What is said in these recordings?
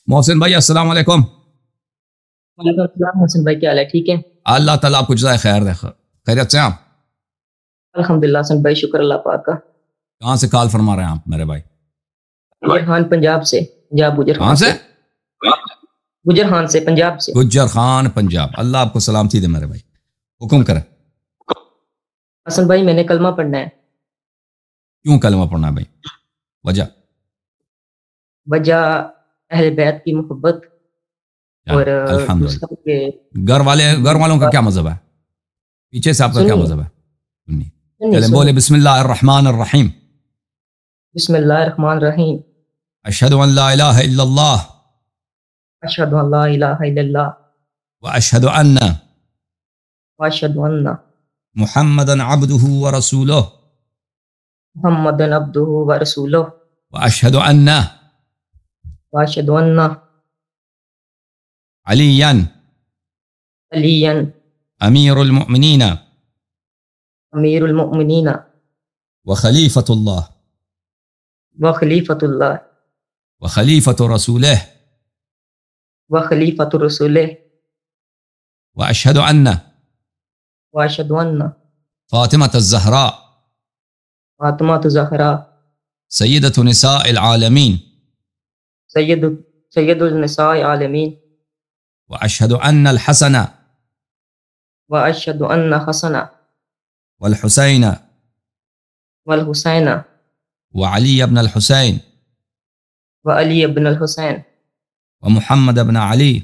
محسن بھائی السلام علیکم۔ وعلیکم السلام حسن بھائی، کیا حال ہے؟ ٹھیک ہے اللہ تعالیٰ آپ کو جزائے خیر دے، خیریت سے ہیں آپ؟ الحمدللہ حسن بھائی، شکر اللہ پاک کا۔ کہاں سے کال فرما رہے ہیں آپ میرے بھائی؟ گجر خان پنجاب سے، پنجاب گجر کہاں سے؟ گجر خان سے، پنجاب سے۔ گجر خان پنجاب، اللہ آپ کو سلامتی دے میرے بھائی، حکم کرے۔ حسن بھائی میں نے کلمہ پڑھنا ہے۔ کیوں کلمہ پڑھنا ہے بھائی؟ وجہ اہل بیت کی محبت اور دوسروں کے گھر والوں کا کیا مذہب ہے؟ پیچھے سے آپ کا کیا مذہب ہے؟ چلیں بولے بسم اللہ الرحمن الرحیم۔ بسم اللہ الرحمن الرحیم۔ اشہد ان لا الہ الا اللہ اشہد ان لا الہ الا اللہ واشہد ان محمدًا عبدہ ورسولہ محمدًا عبدہ ورسولہ واشہد ان علیًا امیر المؤمنین امیر المؤمنین وخلیفۃ اللہ وخلیفۃ اللہ وخلیفۃ رسولہ وخلیفۃ رسولہ واشہد ان فاطمۃ الزہراء فاطمہ الزہراء سیدۃ نساء العالمین سید النساء العالمین واشہد ان الحسن واشہد ان حسن والحسین والحسین وعلی ابن الحسین وعلی ابن الحسین ومحمد ابن علی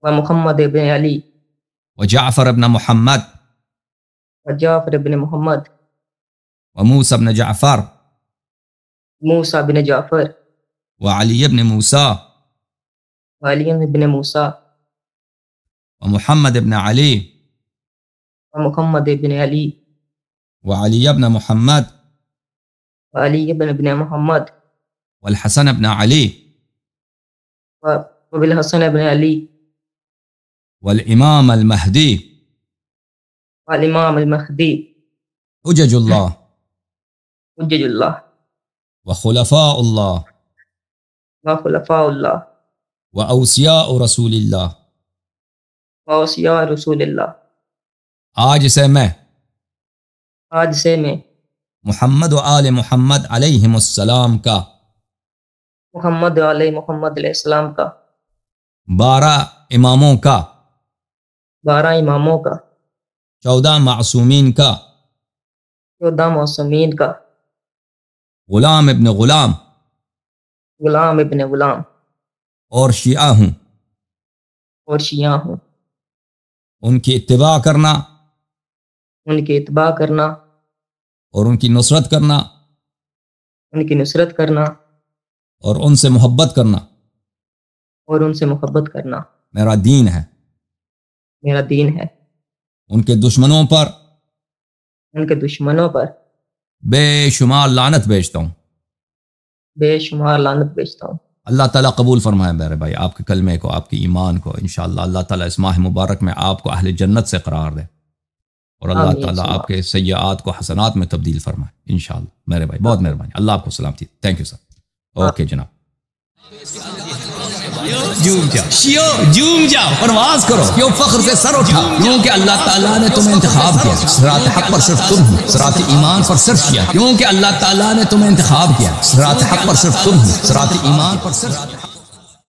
ومحمد ابن علی وجعفر ابن محمد وجعفر ابن محمد وموسى ابن جعفر موسیٰ بن جعفر وعلی ابن موسیٰ وعلی ابن موسیٰ ومحمد ابن علی ومحمد ابن علی وعلی ابن محمد وعلی ابن محمد والحسن ابن علی وبالحسن ابن علی والامام المہدی والامام المہدی حجج اللہ حجج اللہ وخلفاء اللہ وخلفاء اللہ واوصیاء رسول اللہ۔ واوصیاء رسول اللہ۔ آج سے میں محمد و آل محمد علیہم السلام کا محمد علیہ محمد علیہ السلام کا 12 اماموں کا 12 اماموں کا 14 معصومین کا 14 معصومین کا غلام ابن غلام غلام ابن غلام اور شیعہ ہوں ان کی اتباع کرنا ان کی اتباع کرنا اور ان کی نصرت کرنا ان کی نصرت کرنا اور ان سے محبت کرنا اور ان سے محبت کرنا میرا دین ہے ان کے دشمنوں پر بے شمار لعنت بھیجتا ہوں اللہ تعالیٰ قبول فرمائے میرے بھائی آپ کے کلمے کو، آپ کے ایمان کو۔ انشاءاللہ اللہ تعالیٰ اس ماہ مبارک میں آپ کو اہل جنت سے قرار دے اور اللہ تعالیٰ آپ کے سیئات کو حسنات میں تبدیل فرمائے انشاءاللہ میرے بھائی، بہت مہربانی، اللہ آپ کو سلامتی۔ Thank you sir. اوکے جناب، جھوم جاؤ پرواز کرو، کیوں فخر سے سر اٹھا، کیونکہ اللہ تعالیٰ نے تمہیں انتخاب کیا، صراط حق پر صرف تم ہو، صراط ایمان پر صرف کیا، کیونکہ اللہ تعالیٰ نے تمہیں انتخاب کیا، صراط حق پر صرف تم ہو، صراط ایمان پر صرف